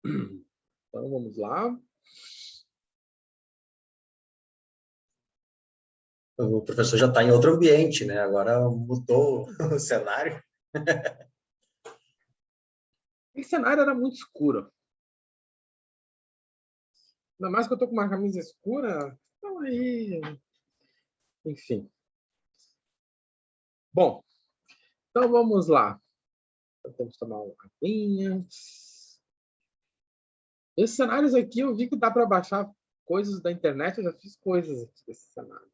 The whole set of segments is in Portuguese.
Então, vamos lá. O professor já está em outro ambiente, né? Agora mudou o cenário. Esse cenário era muito escuro. Ainda mais que eu estou com uma camisa escura. Então, aí... Enfim. Bom, então vamos lá. Temos que tomar uma aguinha. Esses cenários aqui eu vi que dá para baixar coisas da internet. Eu já fiz coisas aqui desse cenário.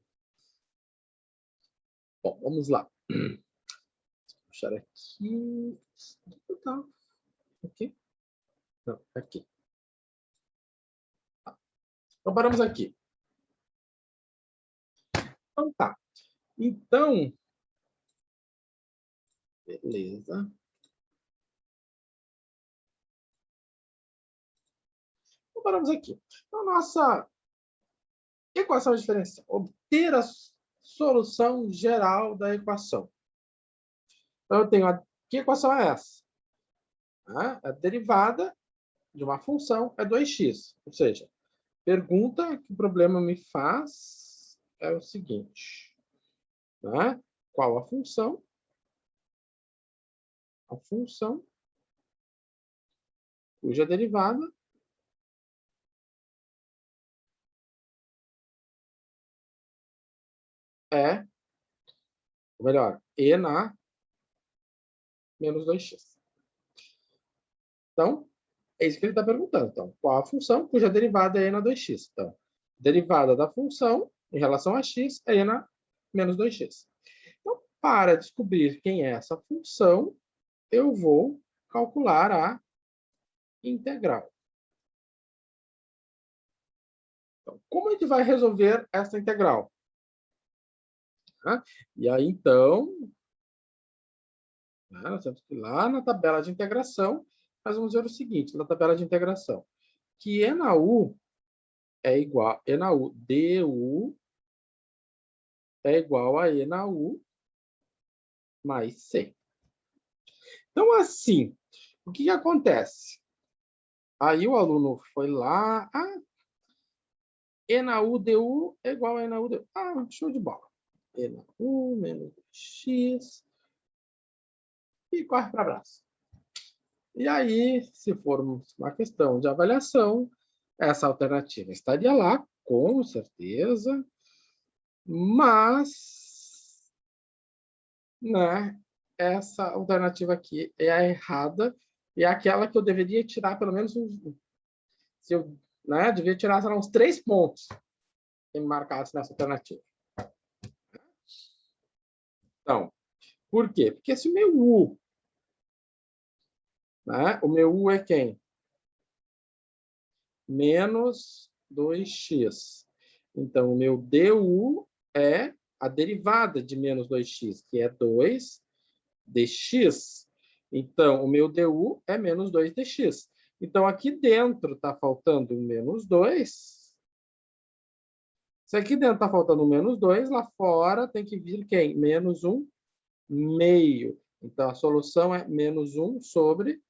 Bom, vamos lá. Vou puxar aqui. Tá. Aqui? Não, aqui. Tá. Então, paramos aqui. Então, tá. Então, beleza. Então, paramos aqui. Então, nossa equação diferencial. Obter a solução geral da equação. Então, eu tenho que equação é essa? A derivada de uma função é 2x. Ou seja, pergunta que o problema me faz é o seguinte. Né? Qual a função? A função cuja derivada é, ou melhor, e na menos 2x. Então, é isso que ele está perguntando. Então, qual a função cuja derivada é e na 2x? Então, derivada da função em relação a x é e na menos 2x. Então, para descobrir quem é essa função, eu vou calcular a integral. Então, como a gente vai resolver essa integral? E aí, então, nós temos que ir lá na tabela de integração, nós vamos ver o seguinte, na tabela de integração, que E na U é igual, E na U, DU é igual a E na U mais C. Então, assim, o que acontece? Aí o aluno foi lá, E na U, DU é igual a E na U, DU. Show de bola. E na U menos X e corre para abraço. E aí, se formos uma questão de avaliação, essa alternativa estaria lá, com certeza, mas, né, essa alternativa aqui é a errada e é aquela que eu deveria tirar pelo menos se eu, né, devia tirar uns 3 pontos que me marcasse nessa alternativa. Então, por quê? Porque se o meu U, né, o meu U é quem? Menos 2x. Então, o meu DU é a derivada de menos 2x, que é 2dx. Então, o meu DU é menos 2dx. Então, aqui dentro está faltando menos 2. Se aqui dentro está faltando menos 2, lá fora tem que vir quem? Menos 1 meio. Então, a solução é menos 1 sobre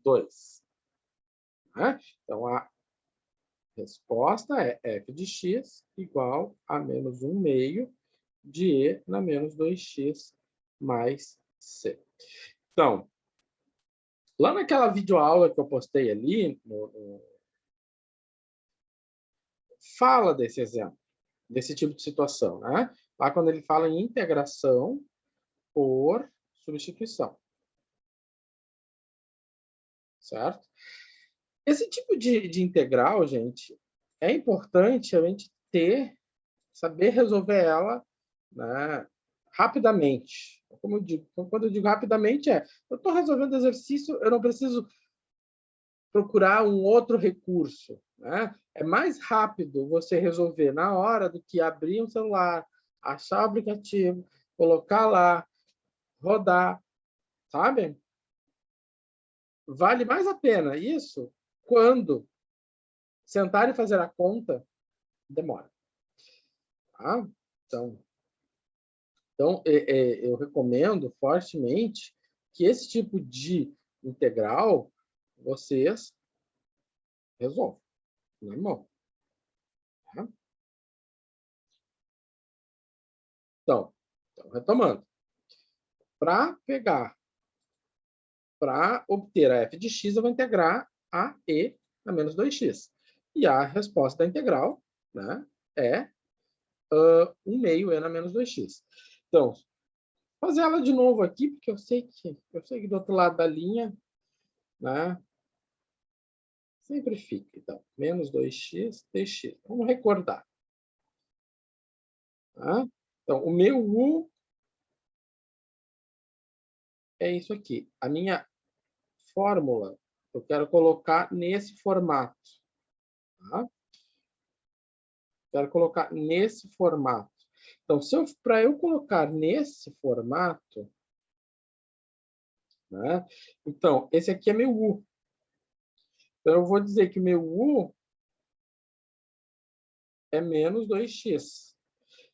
2. Né? Então, a resposta é f de x igual a menos 1 meio de e na menos 2x mais c. Então, lá naquela videoaula que eu postei ali, fala desse exemplo, desse tipo de situação. Né? Lá quando ele fala em integração por substituição. Certo? Esse tipo de integral, gente, é importante a gente saber resolver ela, né, rapidamente. Como eu digo, quando eu digo rapidamente, eu estou resolvendo exercício, eu não preciso procurar um outro recurso. Né? É mais rápido você resolver na hora do que abrir um celular, achar o aplicativo, colocar lá, rodar, sabe? Vale mais a pena isso quando sentar e fazer a conta demora. Tá? Então eu recomendo fortemente que esse tipo de integral, vocês resolvem na mão. Tá? Então, retomando. Para obter a f de x, eu vou integrar a e a menos 2x. E a resposta da integral, né, é 1 meio e na menos 2x. Então, fazer ela de novo aqui, porque eu sei que do outro lado da linha, né, sempre fica. Então, menos 2x dx. Vamos recordar. Tá? Então, o meu u é isso aqui. A minha fórmula, eu quero colocar nesse formato. Tá? Quero colocar nesse formato. Então, para eu colocar nesse formato, né? Então, esse aqui é meu u. Então, eu vou dizer que meu u é menos 2x.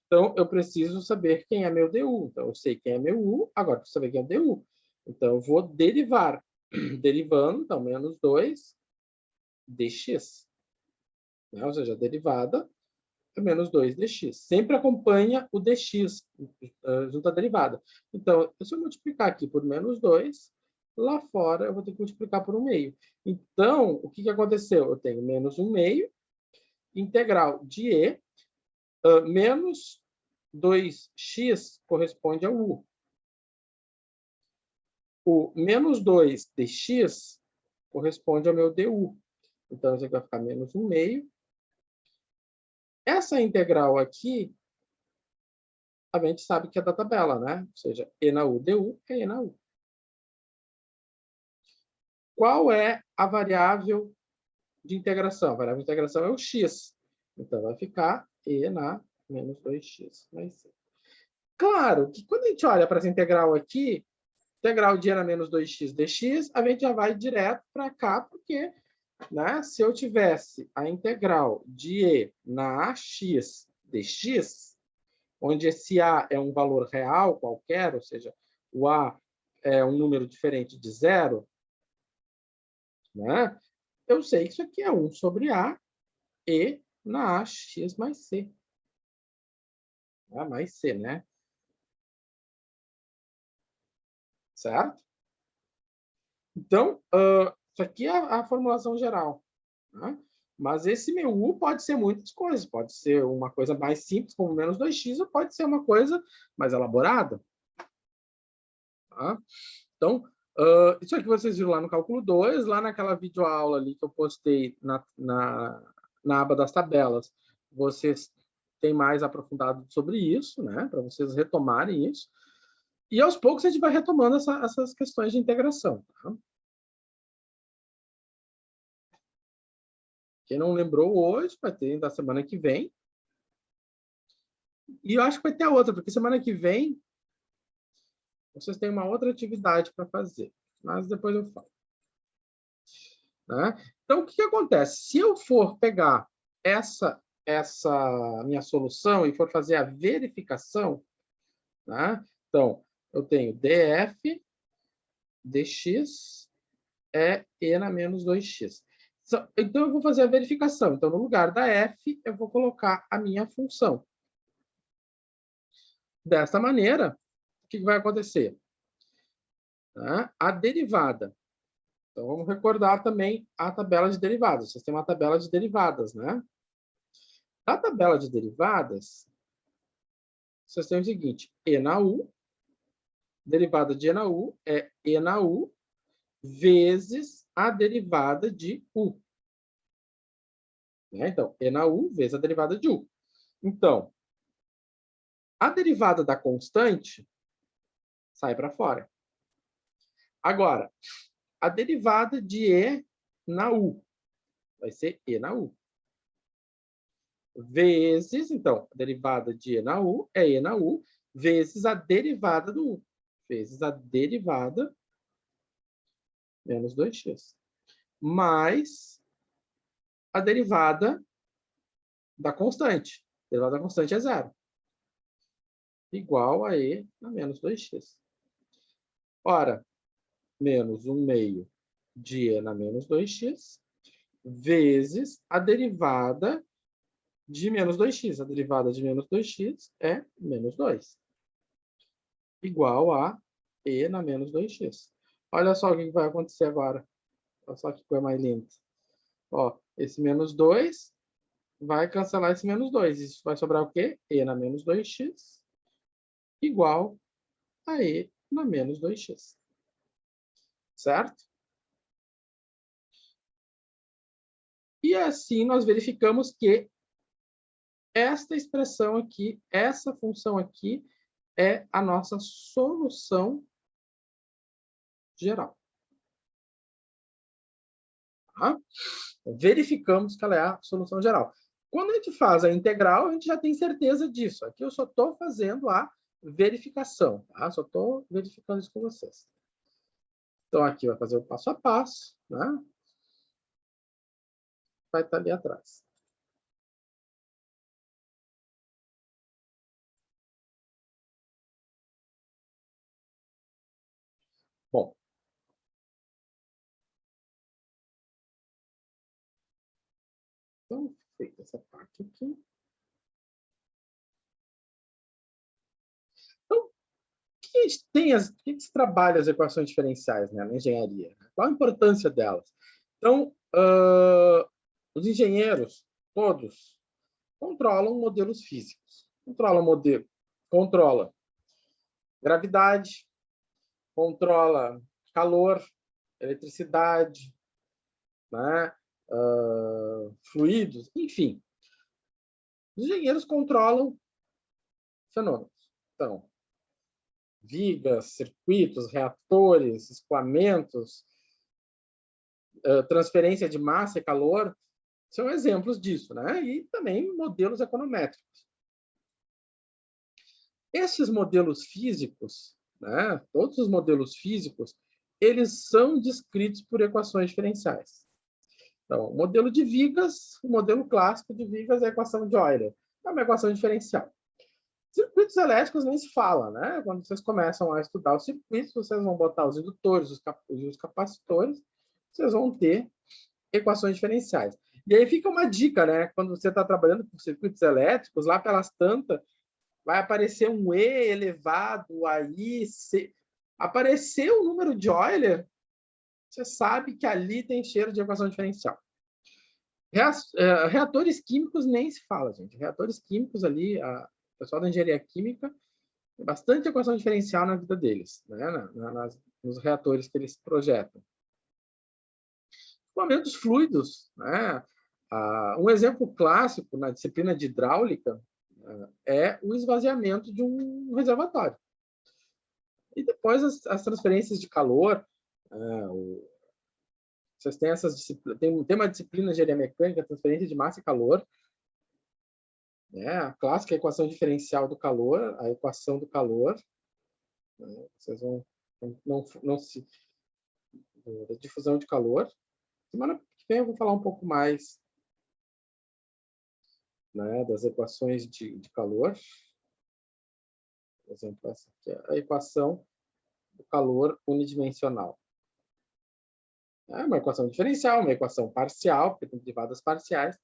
Então, eu preciso saber quem é meu du. Então, eu sei quem é meu u, agora preciso saber quem é du. Então, eu vou derivar. Derivando, então, menos 2 dx. Né? Ou seja, a derivada é menos 2 dx. Sempre acompanha o dx junto à derivada. Então, se eu multiplicar aqui por menos 2, lá fora eu vou ter que multiplicar por 1 meio. Então, o que aconteceu? Eu tenho menos 1 meio, integral de e, menos 2x corresponde ao u. O menos 2 dx corresponde ao meu du. Então, isso aqui vai ficar menos 1 meio. Essa integral aqui, a gente sabe que é da tabela, né? Ou seja, e na u du é e na u. Qual é a variável de integração? A variável de integração é o x. Então, vai ficar e na menos 2x mais c. Claro que quando a gente olha para essa integral aqui, integral de e na menos 2x dx, a gente já vai direto para cá, porque, né, se eu tivesse a integral de e na ax dx, onde esse a é um valor real qualquer, ou seja, o a é um número diferente de zero, né, eu sei que isso aqui é 1 sobre a e na ax mais c. Mais c, né? Certo? Então, isso aqui é a formulação geral. Né? Mas esse meu u pode ser muitas coisas. Pode ser uma coisa mais simples, como menos 2x, ou pode ser uma coisa mais elaborada. Tá? Então, isso aqui vocês viram lá no cálculo 2, lá naquela videoaula ali que eu postei na aba das tabelas. Vocês têm mais aprofundado sobre isso, né? Para vocês retomarem isso. E aos poucos a gente vai retomando essas questões de integração. Tá? Quem não lembrou hoje, vai ter da semana que vem. E eu acho que vai ter outra, porque semana que vem vocês têm uma outra atividade para fazer. Mas depois eu falo. Né? Então, o que acontece? Se eu for pegar essa minha solução e for fazer a verificação, né? Então, eu tenho df dx é e na menos 2x. Então, eu vou fazer a verificação. Então, no lugar da f, eu vou colocar a minha função. Dessa maneira, o que vai acontecer? Tá? A derivada. Então, vamos recordar também a tabela de derivadas. Vocês têm uma tabela de derivadas, né? Na tabela de derivadas, vocês têm o seguinte, e na u, derivada de e na u é e na u vezes a derivada de u. Né? Então, e na u vezes a derivada de u. Então, a derivada da constante sai para fora. Agora, a derivada de e na u vai ser e na u. Vezes, então, a derivada de e na u é e na u, vezes a derivada do u. Vezes a derivada menos 2x. Mais a derivada da constante. A derivada da constante é zero. Igual a e na menos 2x. Ora, menos 1 meio de e na menos 2x vezes a derivada de menos 2x. A derivada de menos 2x é menos 2. Igual a e na menos 2x. Olha só o que vai acontecer agora. Olha só que coisa mais linda. Ó, esse menos 2 vai cancelar esse menos 2. Isso vai sobrar o quê? E na menos 2x igual a e na menos 2x. Certo? E assim nós verificamos que esta expressão aqui, essa função aqui, é a nossa solução geral. Tá? Verificamos que ela é a solução geral. Quando a gente faz a integral, a gente já tem certeza disso. Aqui eu só estou fazendo a verificação. Tá? Só estou verificando isso com vocês. Então, aqui vai fazer o passo a passo. Né? Vai estar ali atrás. Bom. Então, feita essa parte aqui. Então, que se trabalha as equações diferenciais, né, na engenharia? Qual a importância delas? Então, os engenheiros, todos, controlam modelos físicos. Controla gravidade, controla calor, eletricidade, né, fluidos, enfim. Os engenheiros controlam fenômenos. Então, vigas, circuitos, reatores, escoamentos, transferência de massa e calor, são exemplos disso, né? E também modelos econométricos. Esses modelos físicos, né? Todos os modelos físicos, eles são descritos por equações diferenciais. Então, o modelo de vigas, o modelo clássico de vigas é a equação de Euler. É uma equação diferencial. Circuitos elétricos nem se fala, né? Quando vocês começam a estudar os circuitos, vocês vão botar os indutores, os capacitores, vocês vão ter equações diferenciais. E aí fica uma dica, né? Quando você está trabalhando com circuitos elétricos, lá pelas tantas, vai aparecer um E elevado aí, apareceu o número de Euler, você sabe que ali tem cheiro de equação diferencial. Reatores químicos nem se fala, gente. Reatores químicos ali, o pessoal da engenharia química, tem bastante equação diferencial na vida deles, né? Nos reatores que eles projetam. Escoamentos fluidos, né? Um exemplo clássico na disciplina de hidráulica é o esvaziamento de um reservatório. E depois as transferências de calor, vocês têm essas disciplinas, tem uma disciplina de engenharia mecânica, transferência de massa e calor, né? A clássica equação diferencial do calor, a equação do calor, né? Vocês vão não se da difusão de calor. Semana que vem eu vou falar um pouco mais, né, das equações de calor. Por exemplo, essa aqui é a equação do calor unidimensional. É uma equação diferencial, uma equação parcial, porque tem derivadas parciais,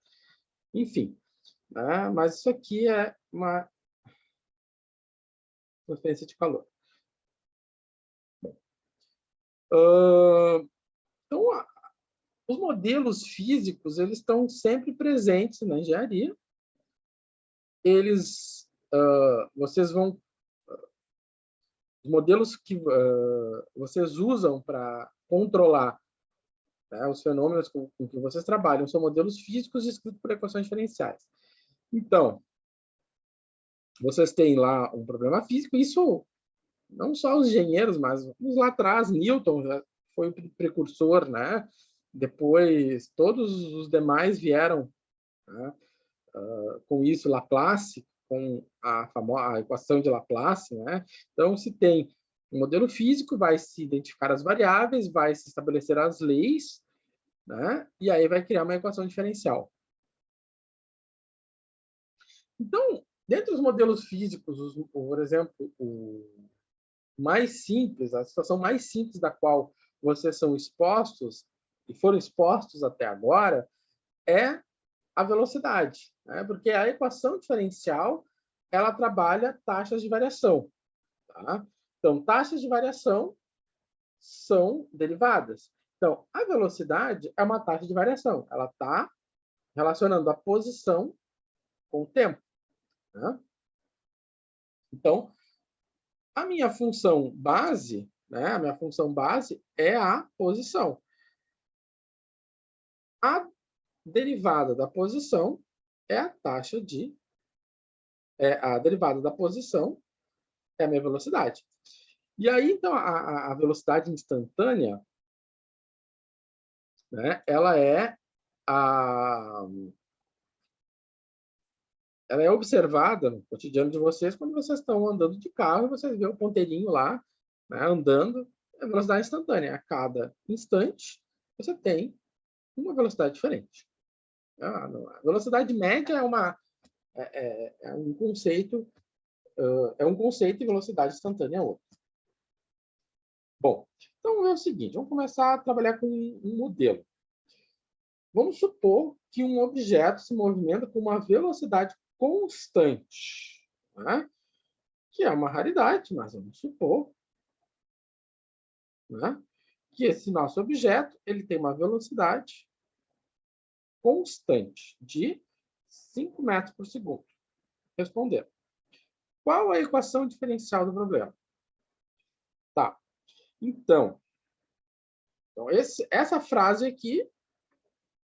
enfim. Né? Mas isso aqui é uma transferência de calor. Então, os modelos físicos, eles estão sempre presentes na engenharia. Vocês vão... Os modelos que vocês usam para controlar, né, os fenômenos com que vocês trabalham são modelos físicos descritos por equações diferenciais. Então, vocês têm lá um problema físico, isso não só os engenheiros, mas lá atrás, Newton foi o precursor, né? Depois, todos os demais vieram, né, com isso, Laplace, com a equação de Laplace, né? Então, se tem um modelo físico, vai se identificar as variáveis, vai se estabelecer as leis, né? E aí vai criar uma equação diferencial. Então, dentre os modelos físicos, por exemplo, o mais simples, a situação mais simples da qual vocês são expostos, e foram expostos até agora, é a velocidade, né? Porque a equação diferencial, ela trabalha taxas de variação. Tá? Então, taxas de variação são derivadas. Então, a velocidade é uma taxa de variação. Ela está relacionando a posição com o tempo. Né? Então, a minha função base, né? A minha função base é a posição. A derivada da posição é a taxa de... a derivada da posição é a minha velocidade. E aí, então, a velocidade instantânea, né, ela é observada no cotidiano de vocês quando vocês estão andando de carro e vocês veem o ponteirinho lá, né, andando, a velocidade instantânea. A cada instante, você tem uma velocidade diferente. A velocidade média é um conceito, e velocidade instantânea é outro. Bom, então é o seguinte, vamos começar a trabalhar com um modelo. Vamos supor que um objeto se movimenta com uma velocidade constante, né? Que é uma raridade, mas vamos supor, né, que esse nosso objeto ele tem uma velocidade constante de 5 metros por segundo. Responder. Qual a equação diferencial do problema? Tá. Então essa frase aqui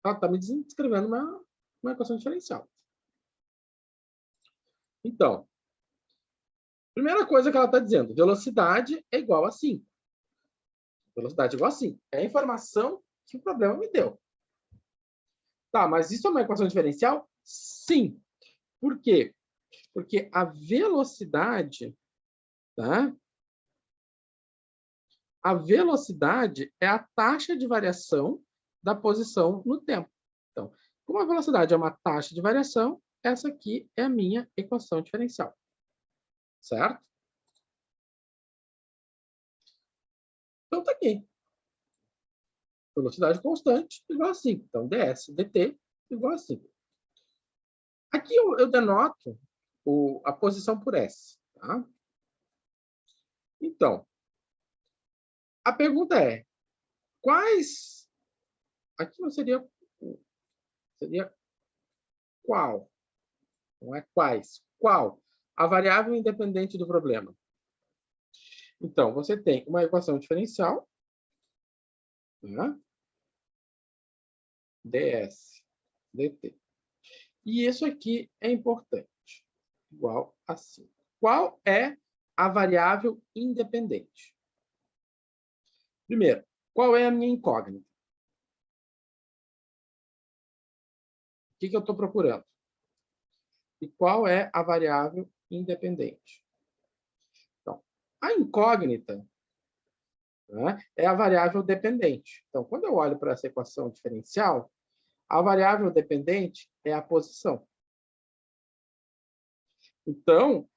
está me descrevendo uma equação diferencial. Então, primeira coisa que ela está dizendo, velocidade é igual a 5. Velocidade é igual a 5. É a informação que o problema me deu. Tá, mas isso é uma equação diferencial? Sim. Por quê? Porque a velocidade, tá? A velocidade é a taxa de variação da posição no tempo. Então, como a velocidade é uma taxa de variação, essa aqui é a minha equação diferencial. Certo? Então, tá aqui. Velocidade constante igual a 5. Então, ds dt igual a 5. Aqui eu denoto a posição por S. Tá? Então, a pergunta é, quais... Aqui não seria... Seria qual? Não é quais. Qual? A variável independente do problema. Então, você tem uma equação diferencial, né? ds dt. E isso aqui é importante. Igual a 5. Qual é a variável independente? Primeiro, qual é a minha incógnita? O que eu estou procurando? E qual é a variável independente? Então, a incógnita, né, é a variável dependente. Então, quando eu olho para essa equação diferencial, a variável dependente é a posição. Então,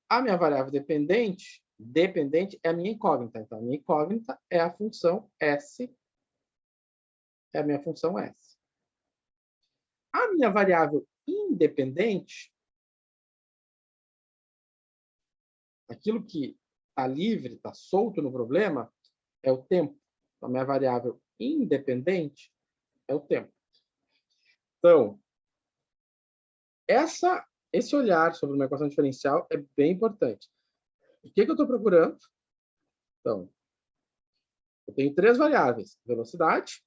a minha variável dependente é a minha incógnita. Então, a minha incógnita é a função S. É a minha função S. A minha variável independente, aquilo que está livre, está solto no problema, é o tempo. Então, a minha variável independente é o tempo. Então, esse olhar sobre uma equação diferencial é bem importante. O que eu estou procurando? Então, eu tenho 3 variáveis: velocidade,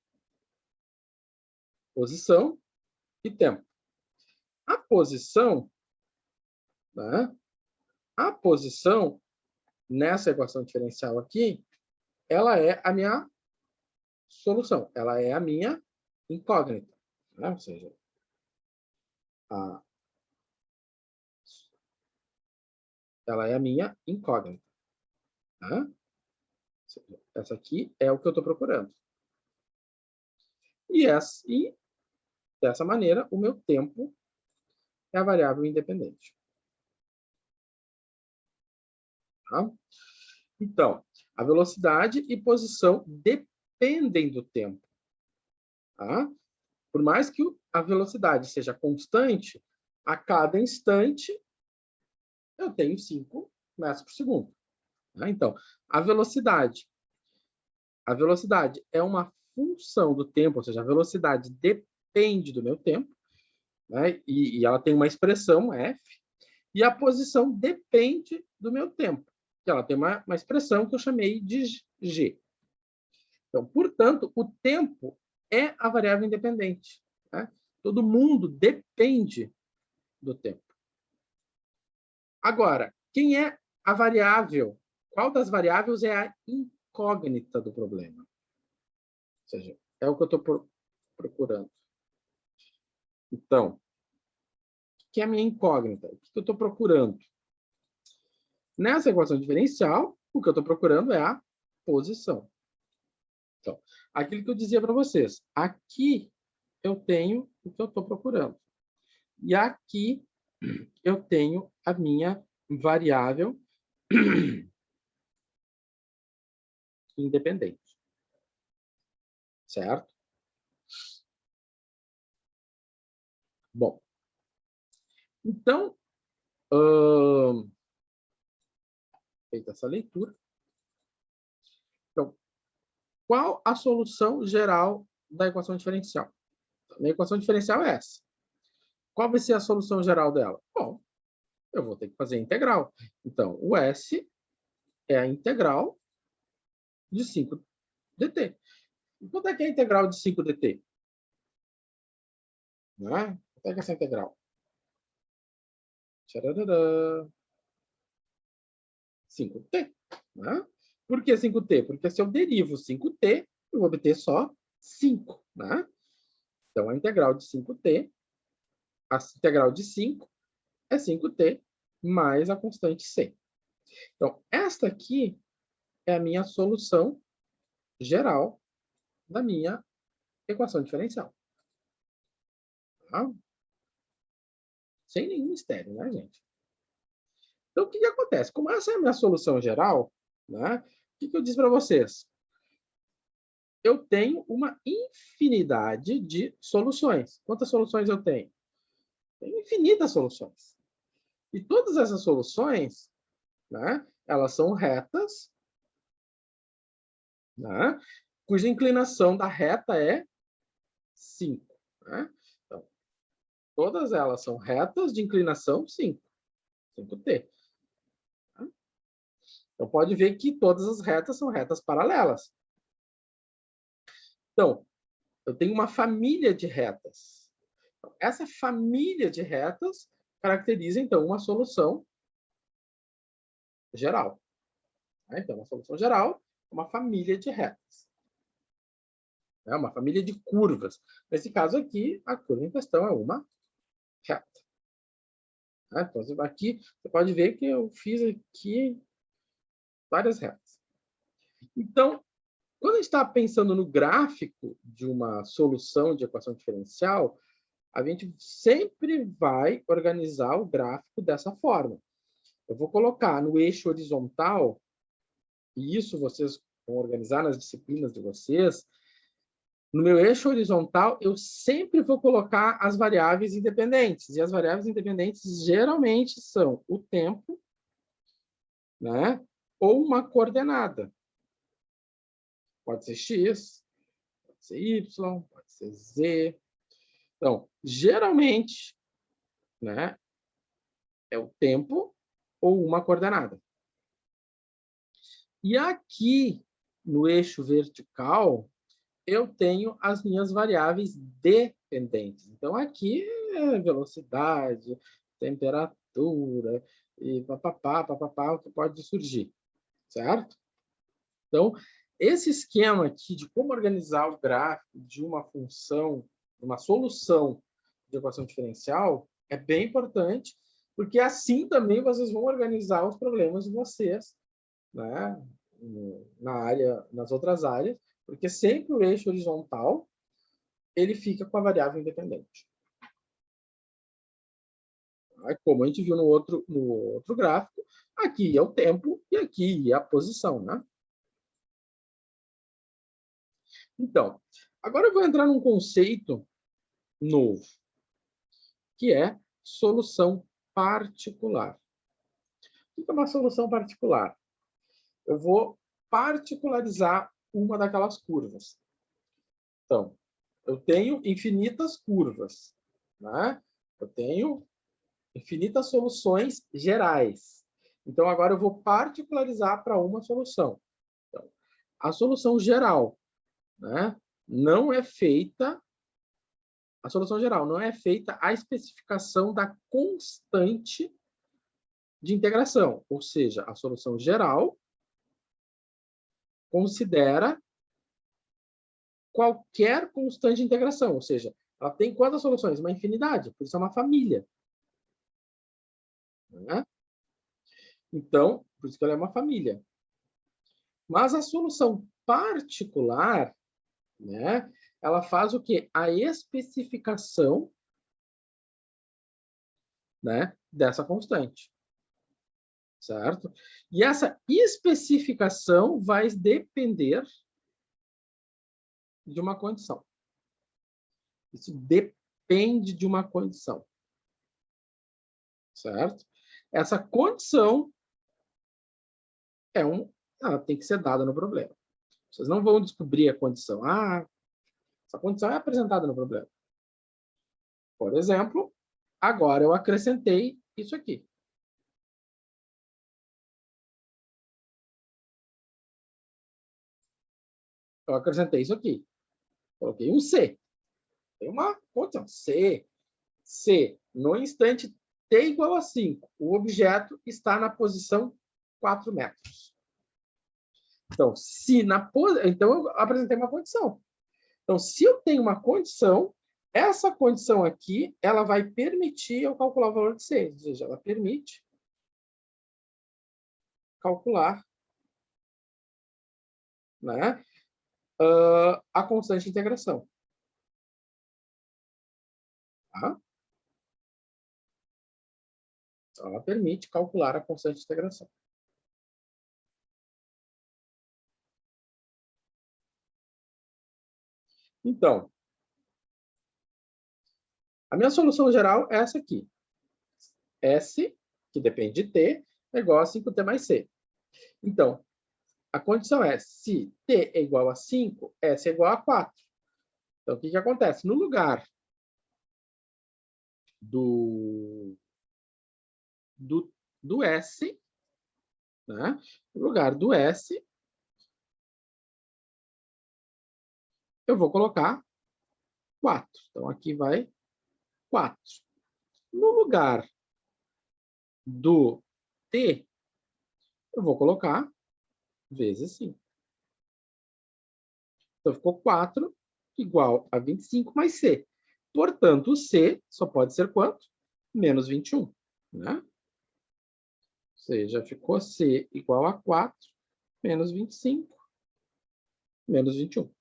posição e tempo. A posição, né? A posição nessa equação diferencial aqui, ela é a minha solução, ela é a minha incógnita, né? Ou seja, ela é a minha incógnita. Né? Essa aqui é o que eu estou procurando. E dessa maneira, o meu tempo é a variável independente. Tá? Então, a velocidade e posição dependem do tempo. Tá? Por mais que a velocidade seja constante, a cada instante eu tenho 5 metros por segundo. Tá? Então, a velocidade é uma função do tempo, ou seja, a velocidade depende do meu tempo, né? E ela tem uma expressão, f, e a posição depende do meu tempo, que ela tem uma expressão que eu chamei de g. Então, portanto, o tempo é a variável independente. Né? Todo mundo depende do tempo. Agora, quem é a variável? Qual das variáveis é a incógnita do problema? Ou seja, é o que eu estou procurando. Então, o que é a minha incógnita? O que eu estou procurando? Nessa equação diferencial, o que eu estou procurando é a posição. Então, aquilo que eu dizia para vocês, aqui eu tenho o que eu estou procurando. E aqui eu tenho a minha variável independente. Certo? Bom, então, feita essa leitura, então, qual a solução geral da equação diferencial? A equação diferencial é essa. Qual vai ser a solução geral dela? Bom, eu vou ter que fazer a integral. Então, o S é a integral de 5dt. E quanto é que é a integral de 5dt? Né? Quanto é que é essa integral? Tcharará. 5t. Né? Por que 5t? Porque se eu derivo 5t, eu vou obter só 5. Né? Então, a integral de 5t, a integral de 5 é 5t mais a constante c. Então, esta aqui é a minha solução geral da minha equação diferencial. Tá? Sem nenhum mistério, né, gente? Então, o que acontece? Como essa é a minha solução geral, né, o que eu disse para vocês? Eu tenho uma infinidade de soluções. Quantas soluções eu tenho? Tenho infinitas soluções. E todas essas soluções, né, elas são retas, né, cuja inclinação da reta é 5. Né? Então, todas elas são retas de inclinação 5. 5t. Então, pode ver que todas as retas são retas paralelas. Então, eu tenho uma família de retas. Então, essa família de retas caracteriza, então, uma solução geral. Então, uma solução geral é uma família de retas. É uma família de curvas. Nesse caso aqui, a curva em questão é uma reta. Então, aqui, você pode ver que eu fiz aqui várias retas. Então, quando a gente está pensando no gráfico de uma solução de equação diferencial, a gente sempre vai organizar o gráfico dessa forma. Eu vou colocar no eixo horizontal, e isso vocês vão organizar nas disciplinas de vocês, no meu eixo horizontal, eu sempre vou colocar as variáveis independentes. E as variáveis independentes geralmente são o tempo, né, ou uma coordenada. Pode ser x, pode ser y, pode ser z. Então, geralmente, né, é o tempo ou uma coordenada. E aqui, no eixo vertical, eu tenho as minhas variáveis dependentes. Então, aqui é velocidade, temperatura, e papapá, o que pode surgir, certo? Então, esse esquema aqui de como organizar o gráfico de uma função, uma solução de equação diferencial, é bem importante, porque assim também vocês vão organizar os problemas de vocês, né, nas outras áreas, porque sempre o eixo horizontal ele fica com a variável independente. Como a gente viu no outro gráfico, aqui é o tempo e aqui é a posição, né? Então, agora eu vou entrar num conceito novo, que é solução particular. O que é uma solução particular? Eu vou particularizar uma daquelas curvas. Então, eu tenho infinitas curvas, né? Eu tenho infinitas soluções gerais. Então, agora eu vou particularizar para uma solução. Então, a solução geral, né, não é feita, a solução geral não é feita a especificação da constante de integração, ou seja, a solução geral considera qualquer constante de integração, ou seja, ela tem quantas soluções? Uma infinidade, por isso é uma família. Né? Então, por isso que ela é uma família. Mas a solução particular, né, ela faz o quê? A especificação, né, dessa constante. Certo? E essa especificação vai depender de uma condição. Isso depende de uma condição. Certo? Essa condição ela tem que ser dada no problema. Vocês não vão descobrir a condição. Essa condição é apresentada no problema. Por exemplo, agora eu acrescentei isso aqui. Eu acrescentei isso aqui. Coloquei um C. Tem uma condição. C. No instante t igual a 5, o objeto está na posição 4 metros. Então, então eu apresentei uma condição. Então, se eu tenho uma condição, essa condição aqui, ela vai permitir eu calcular o valor de C. Ou seja, ela permite calcular, né, a constante de integração. Tá? Ela permite calcular a constante de integração. Então, a minha solução geral é essa aqui. S, que depende de T, é igual a 5T mais C. Então, a condição é, se T é igual a 5, S é igual a 4. Então, o que acontece? No lugar do S, né? No lugar do S, eu vou colocar 4. Então, aqui vai 4. No lugar do T, eu vou colocar vezes 5. Então, ficou 4 igual a 25 mais C. Portanto, o C só pode ser quanto? Menos 21. Né? Ou seja, ficou C igual a 4 menos 25 menos 21.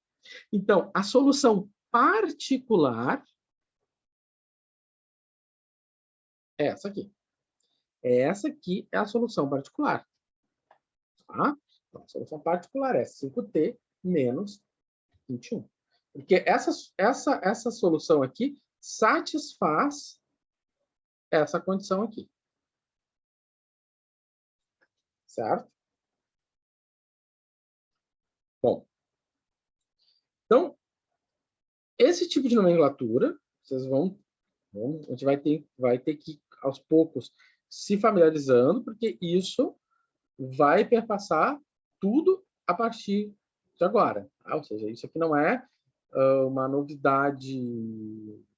Então, a solução particular é essa aqui. Essa aqui é a solução particular. Tá? Então, a solução particular é 5t menos 21. Porque essa solução aqui satisfaz essa condição aqui. Certo? Bom, então, esse tipo de nomenclatura, vocês a gente vai ter que, aos poucos, se familiarizando, porque isso vai perpassar tudo a partir de agora. Tá? Ou seja, isso aqui não é uma novidade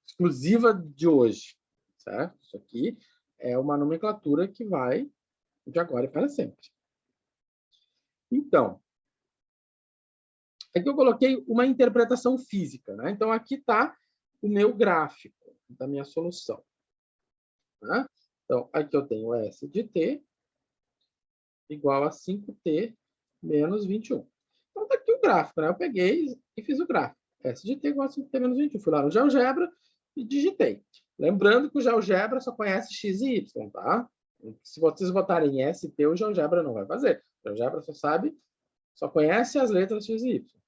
exclusiva de hoje. Certo? Isso aqui é uma nomenclatura que vai de agora e para sempre. Então, aqui eu coloquei uma interpretação física. Né? Então, aqui está o meu gráfico da minha solução. Né? Então, aqui eu tenho S de t igual a 5t menos 21. Então, está aqui o gráfico. Né? Eu peguei e fiz o gráfico. S de t igual a 5t menos 21. Fui lá no GeoGebra e digitei. Lembrando que o GeoGebra só conhece x e y. Tá? Se vocês botarem ST, o GeoGebra não vai fazer. O GeoGebra só conhece as letras x e y.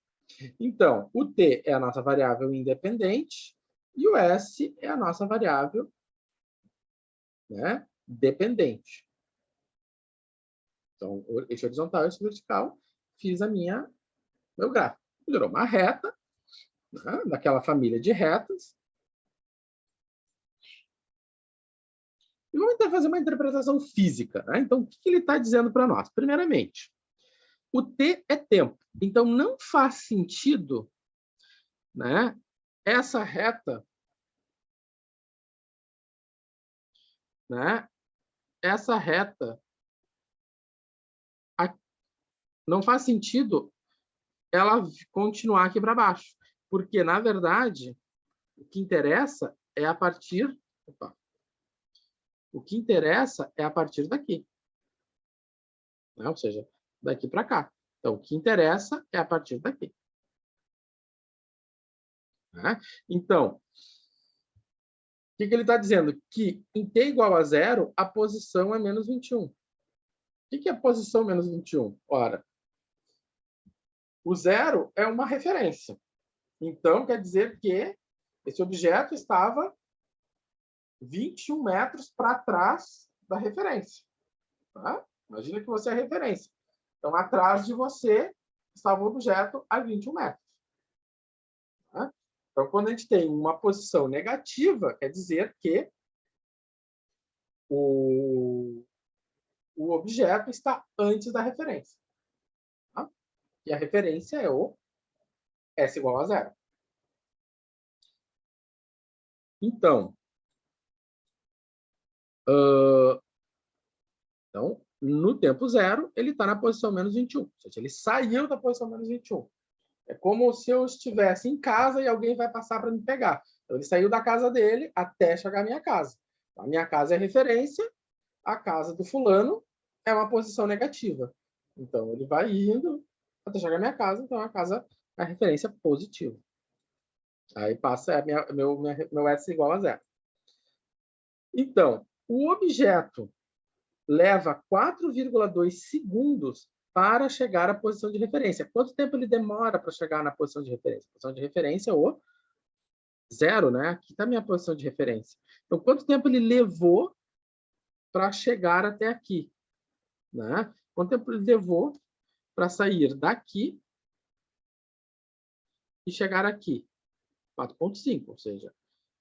Então, o t é a nossa variável independente e o s é a nossa variável, né, dependente. Então, o eixo horizontal e o eixo vertical, fiz meu gráfico. Gerou uma reta, né, daquela família de retas. E vamos tentar fazer uma interpretação física. Né? Então, o que ele está dizendo para nós? Primeiramente, o t é tempo. Então, não faz sentido, né, essa reta, né, essa reta, não faz sentido ela continuar aqui para baixo. Porque, na verdade, o que interessa é a partir... Opa, o que interessa é a partir daqui. Né? Ou seja, daqui para cá. Então, o que interessa é a partir daqui. Né? Então, o que ele está dizendo? Que em t igual a zero, a posição é menos 21. O que é a posição menos 21? Ora, o zero é uma referência. Então, quer dizer que esse objeto estava 21 metros para trás da referência. Tá? Imagina que você é a referência. Então, atrás de você estava o objeto a 21 metros. Tá? Então, quando a gente tem uma posição negativa, quer dizer que o objeto está antes da referência. Tá? E a referência é o S igual a zero. Então, no tempo zero, ele está na posição menos 21. Ou seja, ele saiu da posição menos 21. É como se eu estivesse em casa e alguém vai passar para me pegar. Então, ele saiu da casa dele até chegar à minha casa. A minha casa é referência, a casa do fulano é uma posição negativa. Então, ele vai indo até chegar à minha casa, então a casa é a referência positiva. Aí passa meu S igual a zero. Então, o objeto leva 4,2 segundos para chegar à posição de referência. Quanto tempo ele demora para chegar na posição de referência? A posição de referência é o zero, né? Aqui está a minha posição de referência. Então, quanto tempo ele levou para chegar até aqui? Né? Quanto tempo ele levou para sair daqui e chegar aqui? 4,5, ou seja,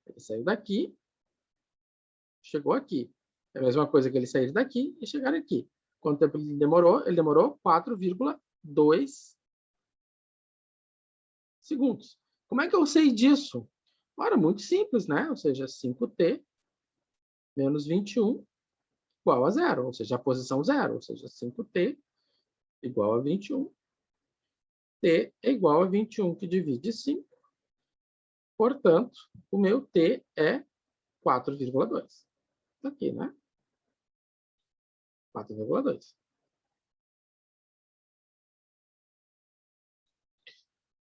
ele saiu daqui, chegou aqui. É a mesma coisa que ele sair daqui e chegar aqui. Quanto tempo ele demorou? Ele demorou 4,2 segundos. Como é que eu sei disso? Ora, muito simples, né? Ou seja, 5t menos 21 igual a zero, ou seja, a posição zero, ou seja, 5t igual a 21. T é igual a 21, que divide 5. Portanto, o meu t é 4,2. Aqui, né? 4,2.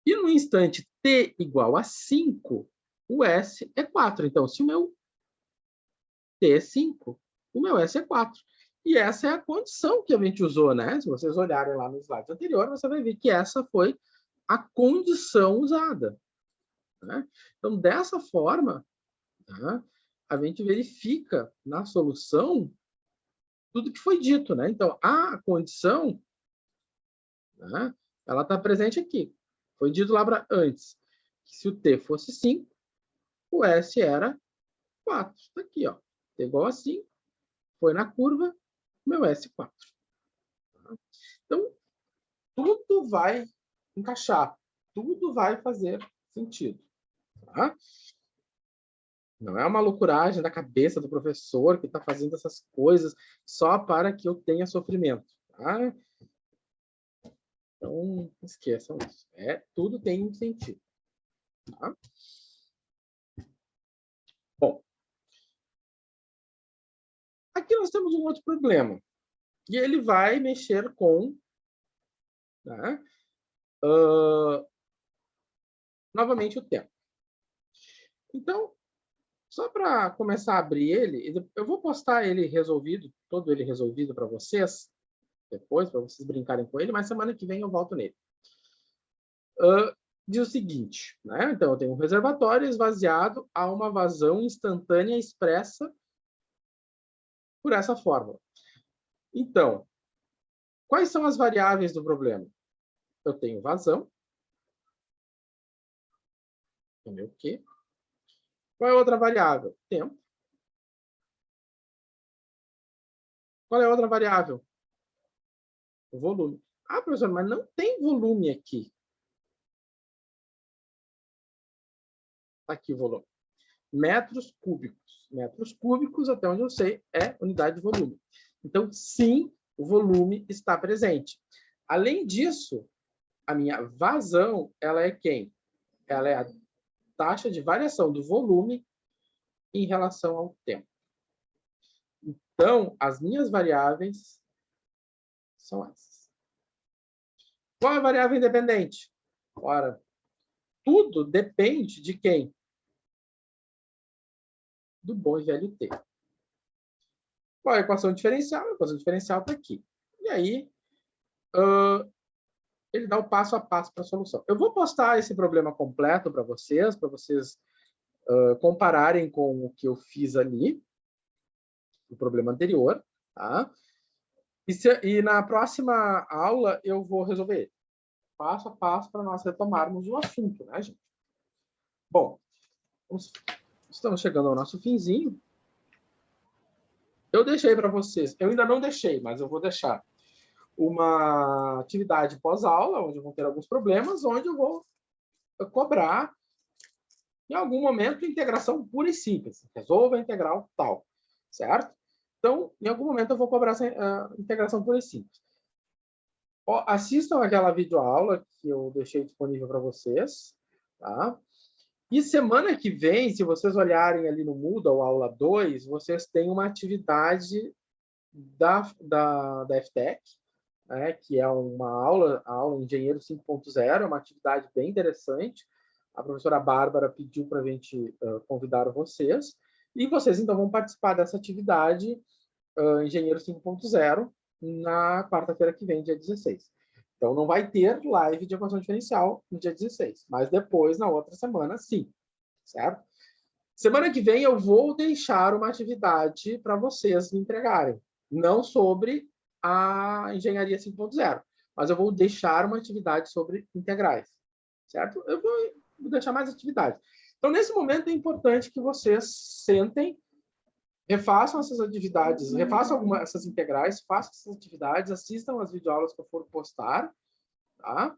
E no instante t igual a 5, o S é 4. Então, se o meu t é 5, o meu S é 4. E essa é a condição que a gente usou, né? Se vocês olharem lá no slide anterior, você vai ver que essa foi a condição usada. Né? Então, dessa forma, né, a gente verifica na solução tudo que foi dito. Né? Então, a condição, né, ela está presente aqui. Foi dito lá antes que se o t fosse 5, o S era 4. Está aqui, ó. T igual a 5, foi na curva, meu S 4. Então, tudo vai encaixar, tudo vai fazer sentido. Tá? Não é uma loucuragem da cabeça do professor que está fazendo essas coisas só para que eu tenha sofrimento. Tá? Então, esqueçam isso. Tudo tem um sentido. Tá? Bom, aqui nós temos um outro problema. E ele vai mexer com... Né, novamente o tempo. Então, só para começar a abrir ele, eu vou postar ele resolvido, todo ele resolvido para vocês, depois, para vocês brincarem com ele, mas semana que vem eu volto nele. diz o seguinte, né? Então, eu tenho um reservatório esvaziado a uma vazão instantânea expressa por essa fórmula. Então, quais são as variáveis do problema? Eu tenho vazão. O meu Q. Qual é a outra variável? Tempo. Qual é a outra variável? O volume. Ah, professor, mas não tem volume aqui. Aqui o volume. Metros cúbicos. Metros cúbicos, até onde eu sei, é unidade de volume. Então, sim, o volume está presente. Além disso, a minha vazão, ela é quem? Ela é a taxa de variação do volume em relação ao tempo. Então, as minhas variáveis são essas. Qual é a variável independente? Ora, tudo depende de quem? Do bom e velho T. Qual é a equação diferencial? A equação diferencial está aqui. E aí, ele dá o passo a passo para a solução. Eu vou postar esse problema completo para vocês compararem com o que eu fiz ali, o problema anterior, tá? E na próxima aula eu vou resolver ele, passo a passo, para nós retomarmos o assunto, né, gente? Bom, estamos chegando ao nosso finzinho. Eu deixei para vocês, eu ainda não deixei, mas eu vou deixar uma atividade pós-aula, onde vão ter alguns problemas, onde eu vou cobrar, em algum momento, integração pura e simples. Resolva a integral tal, certo? Então, em algum momento, eu vou cobrar essa integração pura e simples. Assistam aquela videoaula que eu deixei disponível para vocês, tá? E semana que vem, se vocês olharem ali no Moodle, aula 2, vocês têm uma atividade da FTech, né, que é uma aula, a aula Engenheiro 5.0, uma atividade bem interessante. A professora Bárbara pediu para a gente convidar vocês, e vocês então vão participar dessa atividade Engenheiro 5.0 na quarta-feira que vem, dia 16. Então, não vai ter live de equação diferencial no dia 16, mas depois, na outra semana, sim, certo? Semana que vem eu vou deixar uma atividade para vocês me entregarem, não sobre a engenharia 5.0, mas eu vou deixar uma atividade sobre integrais, certo? Eu vou deixar mais atividades. Então, nesse momento, é importante que vocês sentem, refaçam essas atividades, refaçam essas integrais, façam essas atividades, assistam as videoaulas que eu for postar, tá?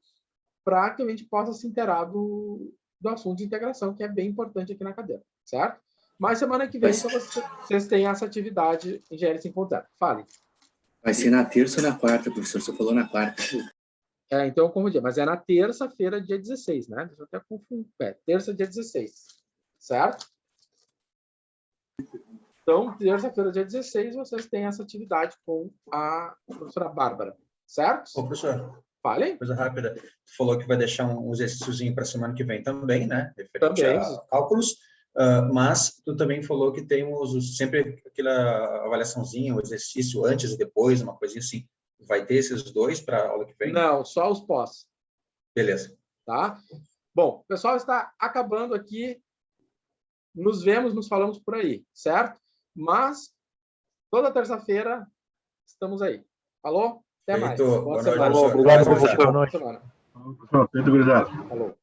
Para que a gente possa se inteirar do assunto de integração, que é bem importante aqui na cadeira, certo? Mas semana que vem, então, vocês têm essa atividade em GL 5.0. Fale. Vai ser na terça ou na quarta, professor? Você falou na quarta. Então eu confundi, mas é na terça-feira, dia 16, né? Deixa eu até confundir. Terça, dia 16, certo? Então, terça-feira, dia 16, vocês têm essa atividade com a professora Bárbara, certo? Ô, professor, Fale. coisa rápida. Tu falou que vai deixar um exercíciozinho para a semana que vem também, né? Referente Também. a cálculos, mas tu também falou que temos sempre aquela avaliaçãozinha, um exercício antes e depois, uma coisinha assim. Vai ter esses dois para a aula que vem? Não, só os pós. Beleza. Tá? Bom, o pessoal está acabando aqui. Nos vemos, nos falamos por aí, certo? Mas toda terça-feira estamos aí. Falou? Até mais. Boa noite, semana. professor. Obrigado, Boa professor. Boa noite. semana. Feito, gurizada. Falou.